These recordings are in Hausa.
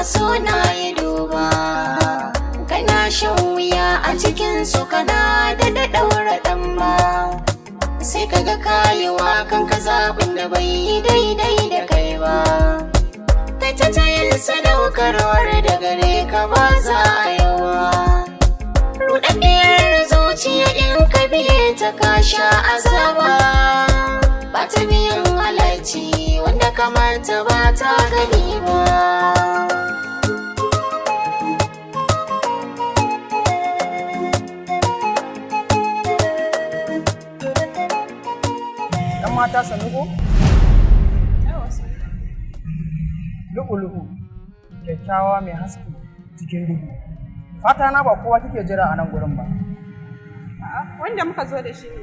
so na yi duba, kana shan wuya a cikin su kana da daura dan ba, sai kaga kayewa kanka zaɓin da bai yi daidai da kai ba, kai ta tayin sadaukarwar da gare ka ba za a yawa. Rudaddiyar zuciya in ka biye ta ka sha azaba, ba ta biyan halarci wanda kamar ta ba ta gani ba. Ɗan mata sanuko? Lu'u-lu'u, kyakkyawa mai haske cikin duhu. Fata na ba kowa kike jira a nan gurin ba. A'a, wanda muka zo da shi ne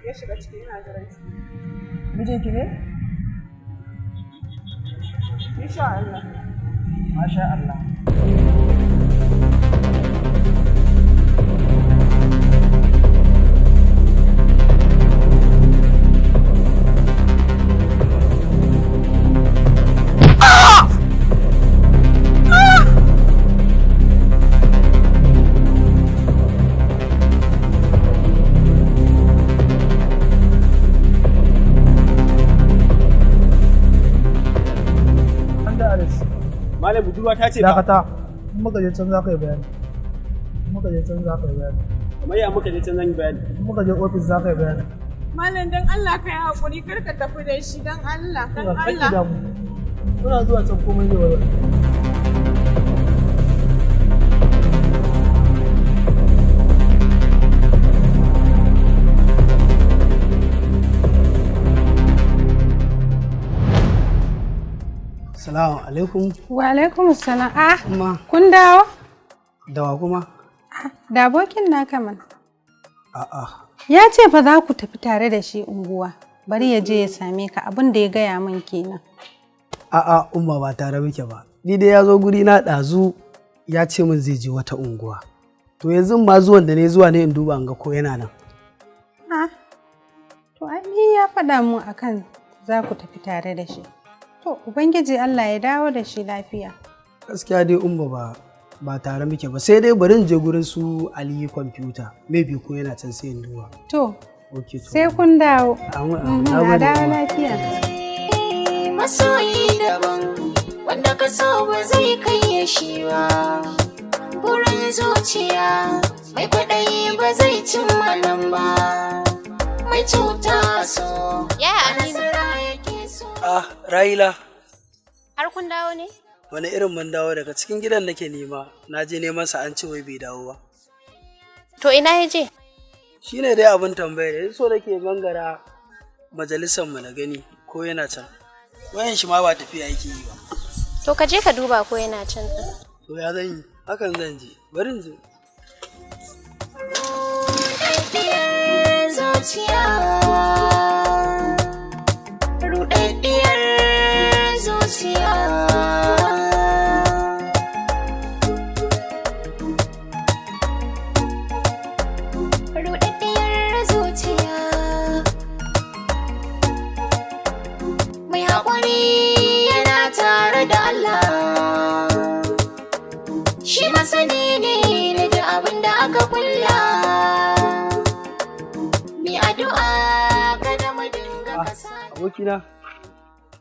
ya shiga cikin ina jiran shi. Mijinki ne? Insha Allah. Masha Allah. Malam budurwa ta ce ba. Dakata, in muka je can za ka yi bayani. In muka je can za ka yi bayani. Kamar ya muka je can zan yi bayani. In muka je ofis za ka yi bayani. Malam dan Allah ka yi haƙuri kar ka tafi da shi dan Allah, dan Allah. Muna zuwa can komai ne wani. Salamu alaikum. Wa alaikum salam. Ah, Kuma kun dawo? dawa kuma? Da abokin naka man. A'a. Ya ce fa za ku tafi tare da shi unguwa. Bari ya je ya same ka abin da ya gaya min kenan. A'a, umma ba tare muke ba. Ni dai ya zo guri na ɗazu ya ce min zai je wata unguwa. To yanzu ma zuwan da ne zuwa ne in duba in ga ko yana nan. Ah, to ai ni ya faɗa mun akan za ku tafi tare da shi. To Ubangiji Allah ya dawo da shi lafiya. Gaskiya dai umma ba tare muke ba, sai dai bari in je gurin su Ali kwamfuta. Maybe ko yana can sai in duba. To, Okay, to. sai kun dawo. Na Na gode, dawo umma. lafiya. Masoyi daban wanda ka so ba zai kai shi ba, burin zuciya mai kwaɗayi ba zai cimma nan ba, mai cuta so Yaya Aminu? nasara yake so. Ah, Raila. Har kun dawo ne? Wani irin mun dawo daga cikin gidan nake nema. Na je neman sa an ce wai bai dawo ba. To ina ya je? Shine dai abin tambayar. Yanzu so nake gangara majalisar mu na gani ko yana can. Wayan shi ma ba tafiya yake yi ba. To ka je ka duba ko yana can din. To ya zan yi? Hakan zan je. Bari in je. Rudaddiyar zuciya, rudaddiyar zuciya. Rudaddiyar zuciya, mai haƙuri yana tare da Allah. Shi masani ne da abin da aka kulla. Mi addu'a kada mu dinga kasala. Abokina.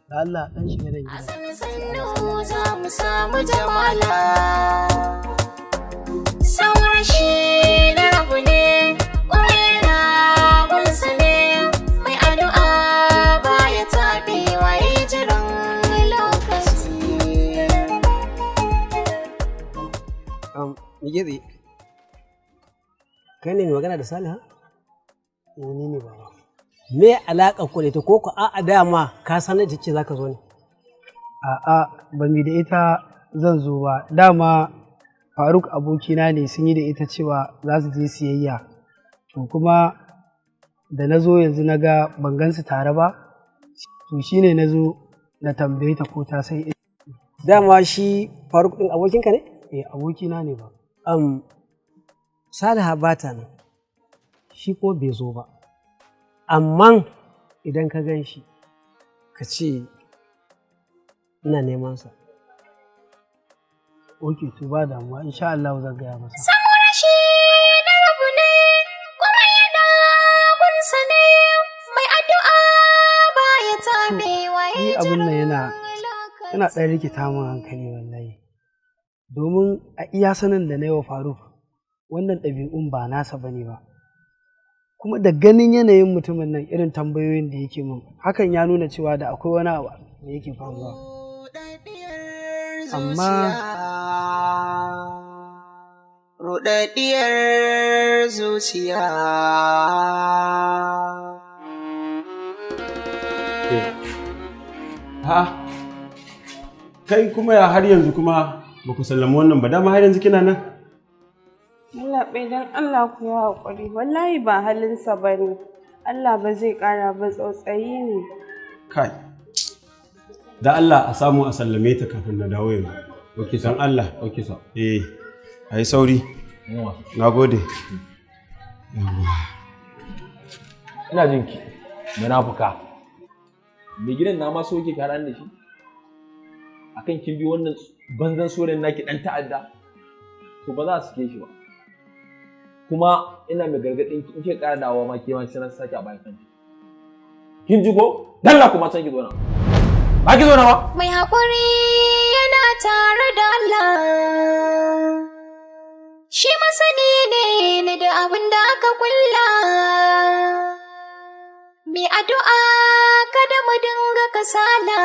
Da Allah dan shiga da gida. Sannu za mu samu jamala. Sauran shi na rabu ne, ƙwarena gunsa ne. Mai addu'a baya taɓewa ya yi jiran lokaci. Migezi. Kai ne mai magana da Saliha? Ni ne baba. Me alaƙa ku da ita ko ku a'a dama ka sanar da ce zaka zo ne? A'a ba mi da ita zan zo ba. Dama Faruk abokina ne sun yi da ita cewa za su je siyayya. To kuma da na zo yanzu na ga ban gansu tare ba. To shine na zo na tambaye ta ko ta san ita. Dama shi Faruk ɗin abokinka ne? Eh abokina ne ba. Saliha ba ta nan. Shi ko bai zo ba. Amma idan ka gan shi, ka ce ina neman sa. Ok, to ba damuwa, insha Allah zan gaya masa. Samu rashi na rabu ne, kuma yana gunsa ne, mai addu'a ba ya tabewa Ni ya abin nan jiran yana ɗan rikita min hankali wallahi. Domin a iya sanin da na yi wa Faruk, wannan ɗabi'un ba nasa ba ne ba. Kuma da ganin yanayin mutumin nan irin tambayoyin da yake min, hakan ya nuna cewa da akwai wani abu da yake faruwa. Amma rudaddiyar zuciya. Ha? Kai kuma ya har yanzu kuma ba ku sallama wannan ba, dama har yanzu kina nan? Yallaɓai don Allah ku yi haƙuri, wallahi ba halinsa ba ne. Allah ba zai ƙara ba, tsautsayi ne. Kai. Da Allah a samu a sallame ta kafin na dawo yanzu. Ok, san Allah. Ok, sa. A yi sauri. Na gode. Ina jin ki, munafuka. Mai gidan na ma so yake karan da shi? Akan kin bi wannan banzan soren naki dan ta'adda? To ba za su ke shi ba. Kuma ina mai gargadin ki in ke ƙara dawowa ma ke ma sai na sake a bayan kanki. Kin ji ko? Dalla kuma san ki zo na. Ba ki zo na ba? Mai haƙuri yana tare da Allah. Shi masani ne da abin da aka kulla. Mai addu'a kada mu dinga kasala.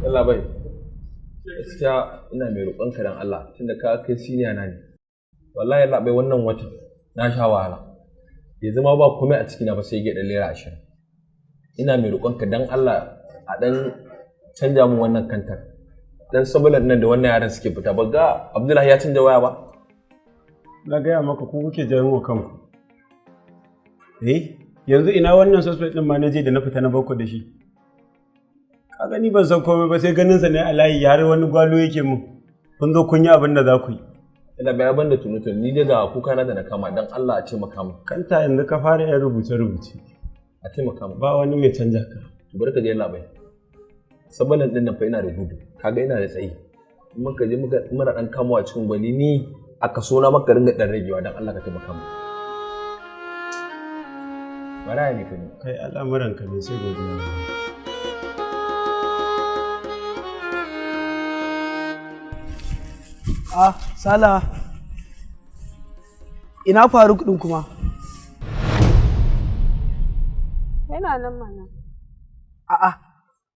Allah bai. Gaskiya ina mai roƙonka dan Allah tunda ka kai siniya na ne. Wallahi Allah bai wannan watan na sha wahala. Ya zama ba komai a cikina ba sai ya dan lera 20. Ina mai roƙonka dan Allah a dan canja min wannan kantar. Dan sabulan nan da wannan yaran suke fita ba ga Abdullahi ya canja waya ba. Na gaya maka ku kuke jayin wa kanku. Yanzu ina wannan suspect din ma na je da na fita na bako da shi. Ka gani ban san komai ba sai ganin sa ne a layi ya har wani gwalo yake mun. Kun zo kun yi abin da za ku yi. Ina bayan banda tunutun ni daga kuka na da na kama dan Allah a taimaka mu. Kanta yanzu ka fara yin rubuce-rubuce. A taimaka mu. Ba wani mai canja ka. Barka je Allah bai. Sabalan din nan fa ina da gudu. Kaga ina da tsayi. Muka je muka mara dan kamawa cikin gwani ni a kaso na maka ringa dan ragewa dan Allah ka taimaka mu. Bara ne fa ni. Kai al'amuran ka ne sai godiya. Sala, ina Faruk ɗin kuma? Yana nan mana. A'a,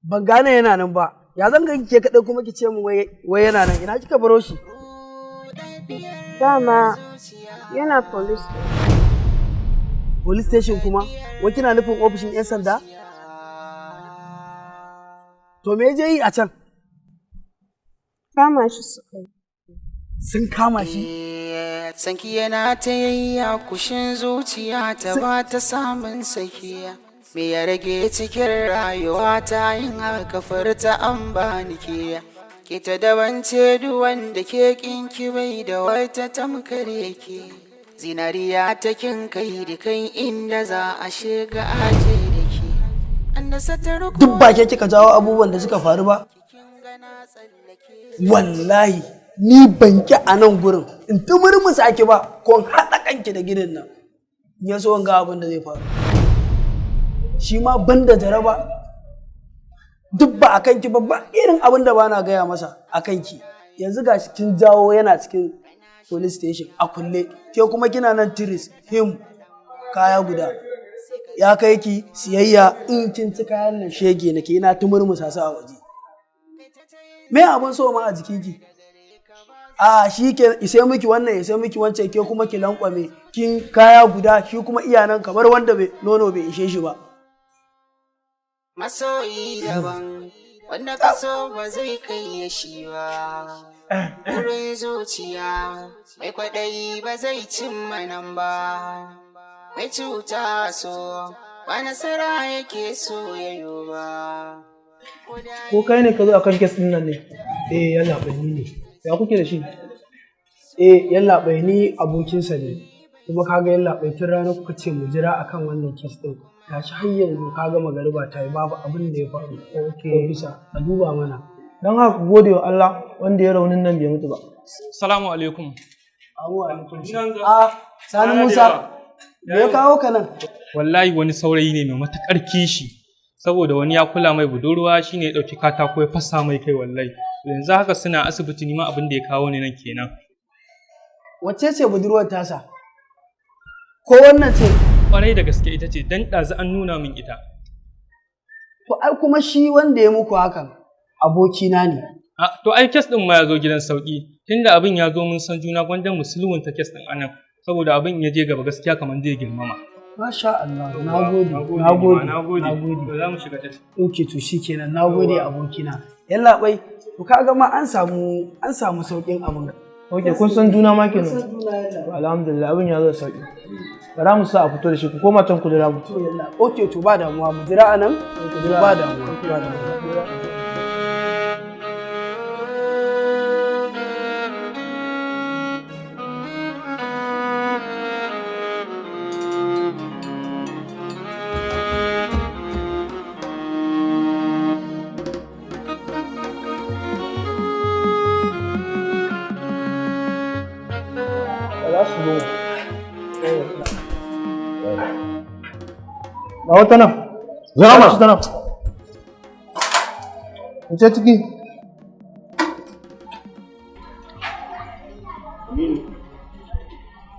ban gane yana nan ba. Ya zan ganki ke kaɗai kuma ki ce mu wai yana nan. Ina kika baro shi? Dama yana police. Police station kuma? Wai kina nufin ofishin 'yan sanda? To me je yi a can? Kama shi suka yi. Sun kama shi? Sanki yana ta yayya kushin zuciya ta ba ta samun sakiya. Me ya rage cikin rayuwa ta yin haka furta an ba ni ke. Ki ta dabance duwan da ke kinki bai da wata tamkare ke. Zinariya ta kin kai da kai inda za a shiga aje da ke. Duk ba ke kika jawo abubuwan da suka faru ba? Wallahi ni ban ki a nan gurin in ta murmusa ake ba ko haɗa kanki da gidan nan. Ya so ga abin da zai faru. Shi ma ban da jaraba duk ba a kanki ba irin abin da ba na gaya masa a kanki. Yanzu ga shi kin jawo yana cikin police station a kulle ke kuma kina nan tiris him kaya guda. Ya kai ki siyayya in kin ci kayan nan shege nake yana ta murmusa su a waje. Me abin so ma a jikinki? A shi ke isai miki wannan isai miki wancan ke kuma ki lankwame kin kaya guda shi kuma iyanan kamar wanda nono bai ishe shi ba. Masoyi daban wanda ka so ba zai kai ya shi ba. Wurin zuciya mai kwaɗayi ba zai cimma nan ba. Mai cuta so ba nasara yake so yayo ba. Ko kai ne ka zo akan kes ɗin nan ne? Yalla bai ni ne. Ya kuke da shi? Yalla bai ni abokinsa ne. Kuma kaga yalla bai tun rana kuka ce mu jira akan wannan kes ɗin. Gashi har yanzu kaga magariba ta yi babu abin da ya faru. Ko bisa a duba mana. don haka ku gode wa Allah wanda ya raunin nan bai mutu ba. Salamu alaikum. Sani Musa, me ya kawo ka nan? Wallahi wani saurayi ne mai matuƙar kishi, saboda wani ya kula mai budurwa shine ya ɗauki katako ya fasa mai kai wallahi. Yanzu haka suna asibiti ni ma abin da ya kawo ni nan kenan. Wacce ce budurwar tasa? Ko wannan ce? Ƙwarai da gaske ita ce, dan ɗazu an nuna min ita. To ai kuma shi wanda ya muku hakan abokina ne. To ai kes ɗin ma ya zo gidan sauƙi, tunda abin ya zo mun san juna gwanda musulmin ta kes ɗin anan, saboda abin ya je gaba gaskiya kamar zai girmama. Masha Allah, na gode. Za mu shiga tafi. Ok, to shikenan, na gode abokina. Yalla bai, to kaga ma an samu sauƙin abin. Ok, kun san juna ma kenan. Alhamdulillah abin ya zo sauki. Bara mu sa a fito da shi ku koma can ku jira mu. Ok, to ba damuwa mu jira anan. Ba damuwa. Ga wata nan. Zama ta nan. Wuce ciki.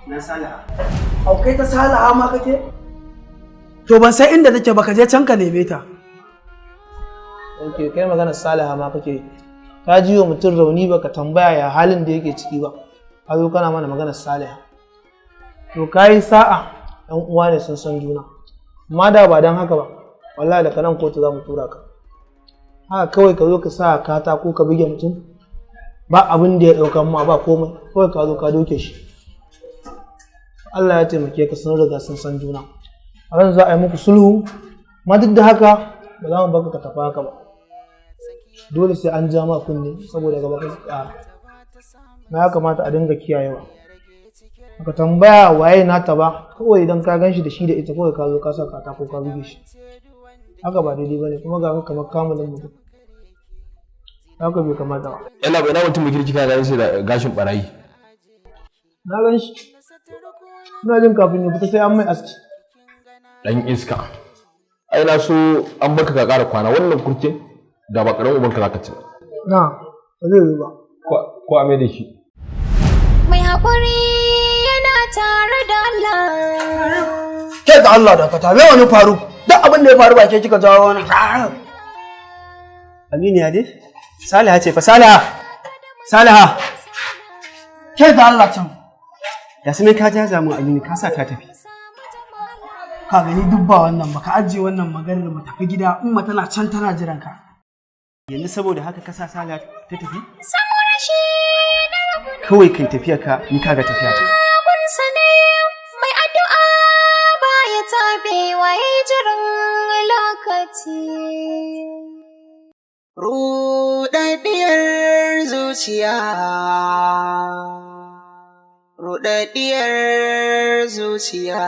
Na Salaha. Aukai ta Salaha ma kake? To ban san inda take ba, ka je can ka neme ta. Ok, kai magana Salaha ma kake. Ka ji wa mutum rauni baka tambaya ya halin da yake ciki ba. Ka zo kana mana magana Salaha. To kai sa'a, ɗan uwa ne sun san juna. Amma da ba don haka ba, wallahi da kanan kotu za mu tura ka. Haka kawai ka zo ka sa katako ka buge mutum, ba abin da ya ɗaukan ma ba komai, kawai ka zo ka doke shi. Allah ya taimake ka sun riga sun san juna. A ran za a yi muku sulhu, amma duk da haka ba za mu baka ka tafi haka ba. Dole sai an ja ma kunne saboda gaba ka ƙara. Na ya kamata a dinga kiyayewa. Baka tambaya waye nata ba, kawai idan ka gan shi da shi da ita kawai ka zo ka sa katako ka buge shi. Haka ba daidai bane kuma ga kamar kamalin mutum. Haka bai kamata ba. Yana bai na mutum mai kirki ka gani sai da gashin barayi. Na gan shi. Ina jin kafin ya fita sai an mai aski. Dan iska. Ai na so an baka ka ƙara kwana wannan kurkin da ba ƙaramin ubanka za ka ci. Na, ba zai yi ba. Ko a mai da shi. Mai haƙuri yana tare da Allah. Ke ga Allah da ka tabe wani faru. Duk abin da ya faru ba ke kika jawo wani. Aminu ya dai? Salaha ce fa Salaha. Salaha. Ke ga Allah can. Ya sai ka jaza mu Aminu ka sa ta tafi. Ka gani duk ba wannan ba, ka ajiye wannan maganar mu tafi gida, umma tana can tana jiran ka. Yanzu saboda haka ka sa Salaha ta tafi? Kawai kai tafiya ka, ni kaga tafiya ta. Mai addu'a ba ya tabe waye jiran lokaci. Rudaddiyar zuciya. Rudaddiyar zuciya.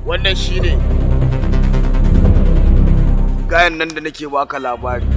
wannan shine gayan nan da nake baka labari.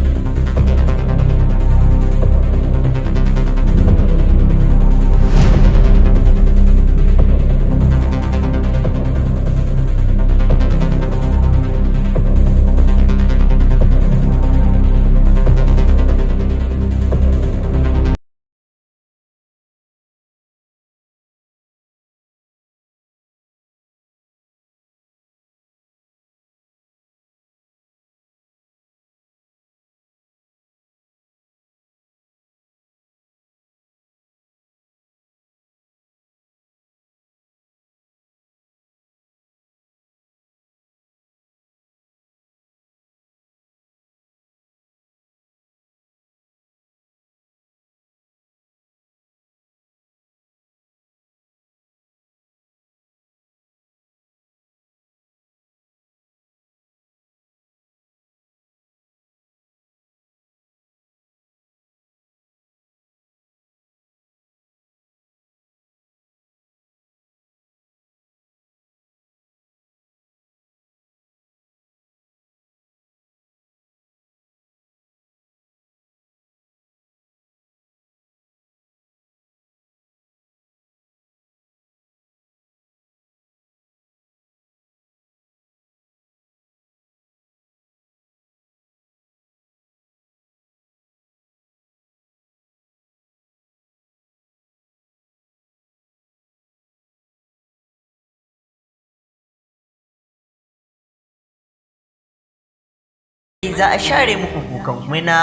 Za a share muku kukan muna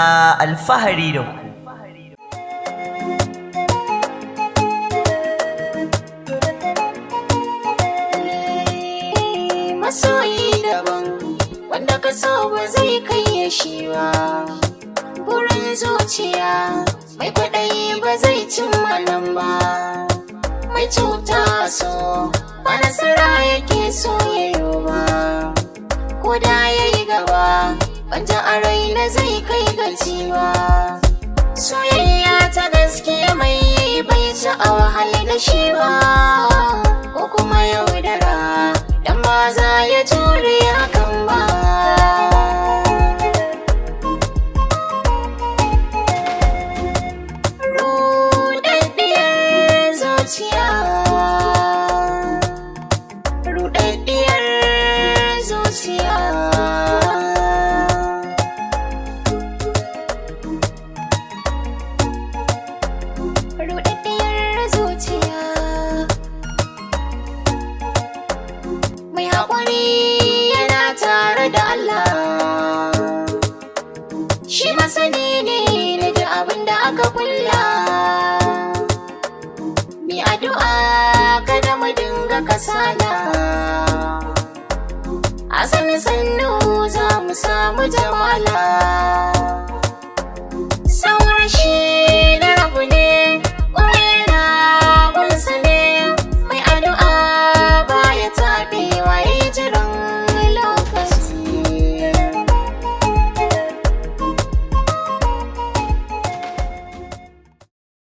alfahari da ku. Masoyi daban wanda ka so ba zai kai shi ba. Burin zuciya mai kwaɗayi ba zai cimma nan ba. Mai cuta so ba nasara yake so yayo ba. Ko da yayi gaba wanda a raina zai kai gaci ba. Soyayya ta gaskiya mai yi bai ci a wahal da shi ba. Ko kuma yaudara dan ba za ya jure hakan ba. Rudaddiyar zuciya, rudaddiyar zuciya. Shi masani ne da abin da aka kulla. Mi addu'a kada mu dinga kasala. A sannu za mu samu jamala.